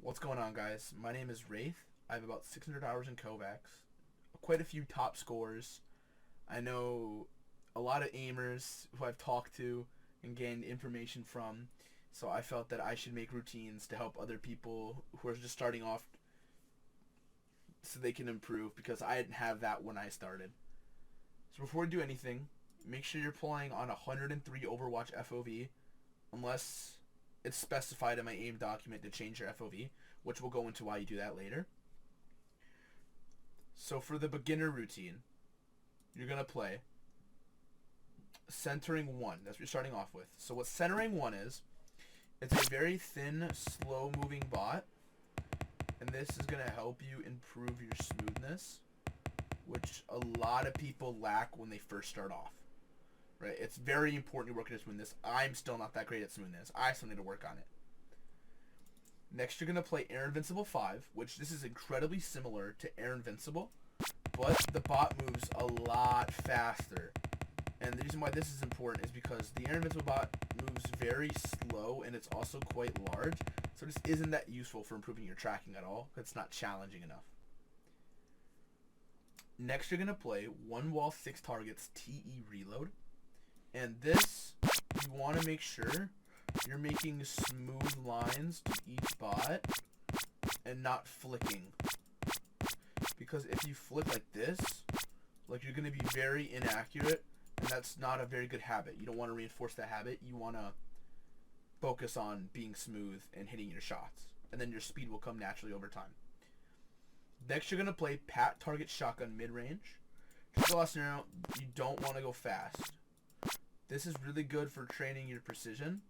What's going on, guys? My name is Wraith. I have about 600 hours in Kovaaks, quite a few top scores. I know a lot of aimers who I've talked to and gained information from, so I felt that I should make routines to help other people who are just starting off so they can improve, because I didn't have that when I started. So before we do anything, make sure you're playing on 103 Overwatch FOV, unless it's specified in my aim document to change your FOV, which we'll go into why you do that later. So for the beginner routine, you're going to play centering 1. That's what you're starting off with. So what centering 1 is, it's a very thin, slow-moving bot, and this is going to help you improve your smoothness, which a lot of people lack when they first start off. Right? It's very important to work on smoothness. I'm still not that great at smoothness. I still need to work on it. Next, you're going to play Air Invincible 5, which this is incredibly similar to Air Invincible, but the bot moves a lot faster. And the reason why this is important is because the Air Invincible bot moves very slow, and it's also quite large, so this isn't that useful for improving your tracking at all. It's not challenging enough. Next, you're going to play 1 wall 6 targets TE reload. And this, you want to make sure you're making smooth lines to each bot and not flicking. Because if you flick like this, like, you're going to be very inaccurate, and that's not a very good habit. You don't want to reinforce that habit. You want to focus on being smooth and hitting your shots. And then your speed will come naturally over time. Next, you're going to play Pat Target Shotgun mid-range. Just the last scenario, you don't want to go fast. This is really good for training your precision.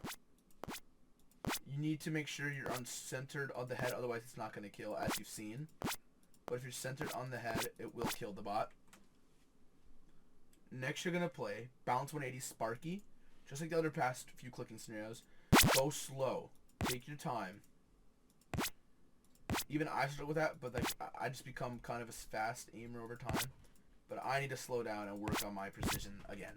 You need to make sure you're uncentered on the head, otherwise it's not going to kill, as you've seen. But if you're centered on the head, it will kill the bot. Next, you're going to play Bounce 180 Sparky. Just like the other past few clicking scenarios. Go slow. Take your time. Even I struggle with that, but like I just become kind of a fast aimer over time. But I need to slow down and work on my precision again.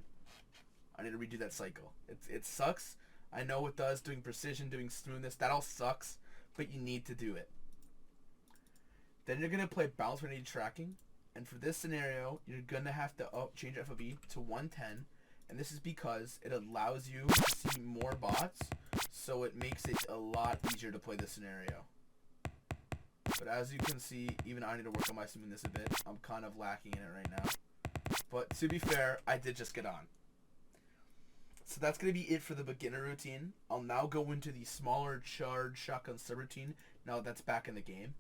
I need to redo that cycle. It sucks. I know it does, doing precision, doing smoothness. That all sucks, but you need to do it. Then you're going to play Bounce 180 Tracking. And for this scenario, you're going to have to change FOV to 110. And this is because it allows you to see more bots, so it makes it a lot easier to play this scenario. But as you can see, even I need to work on my smoothness a bit. I'm kind of lacking in it right now. But to be fair, I did just get on. So that's going to be it for the beginner routine. I'll now go into the smaller charge shotgun subroutine now that that's back in the game.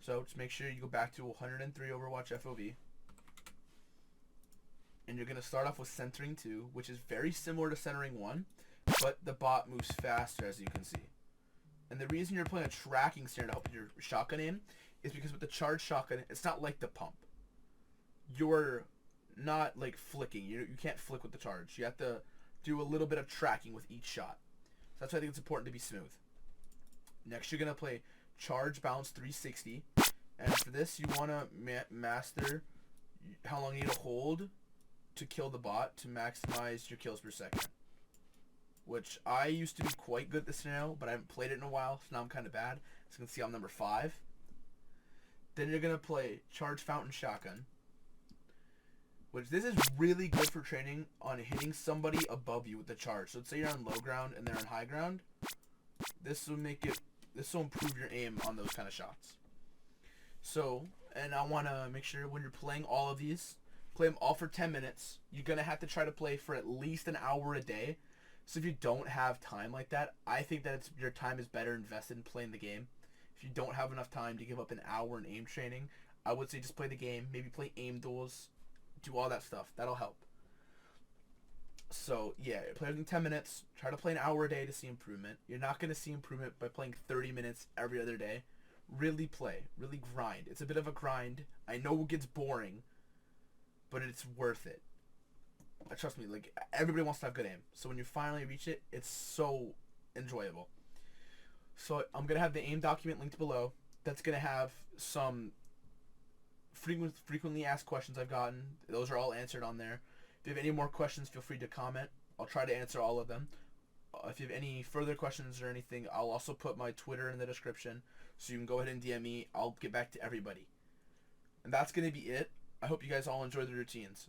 So just make sure you go back to 103 Overwatch FOV. And you're going to start off with centering 2, which is very similar to centering 1, but the bot moves faster, as you can see. And the reason you're playing a tracking scenario to help your shotgun aim is because with the charge shotgun, it's not like the pump. You're not like flicking. You can't flick with the charge. You have to do a little bit of tracking with each shot. So that's why I think it's important to be smooth. Next, you're going to play Charge Bounce 360. And for this, you want to master how long you need to hold to kill the bot to maximize your kills per second. Which I used to be quite good at this scenario, but I haven't played it in a while, so now I'm kind of bad. So you can see I'm number 5. Then you're going to play Charge Fountain Shotgun. Which this is really good for training on hitting somebody above you with the charge. So let's say you're on low ground and they're on high ground. This will improve your aim on those kind of shots. So, and I want to make sure when you're playing all of these, play them all for 10 minutes. You're going to have to try to play for at least an hour a day. So if you don't have time like that, I think that your time is better invested in playing the game. If you don't have enough time to give up an hour in aim training, I would say just play the game. Maybe play aim duels. Do all that stuff. That'll help. So, yeah, play in 10 minutes. Try to play an hour a day to see improvement. You're not going to see improvement by playing 30 minutes every other day. Really play. Really grind. It's a bit of a grind. I know it gets boring, but it's worth it. Trust me, like, everybody wants to have good aim. So when you finally reach it, it's so enjoyable. So I'm going to have the aim document linked below. That's going to have some frequently asked questions I've gotten. Those are all answered on there. If you have any more questions, feel free to comment. I'll try to answer all of them. if you have any further questions or anything, I'll also put my Twitter in the description, so you can go ahead and DM me. I'll get back to everybody. And that's going to be it. I hope you guys all enjoy the routines.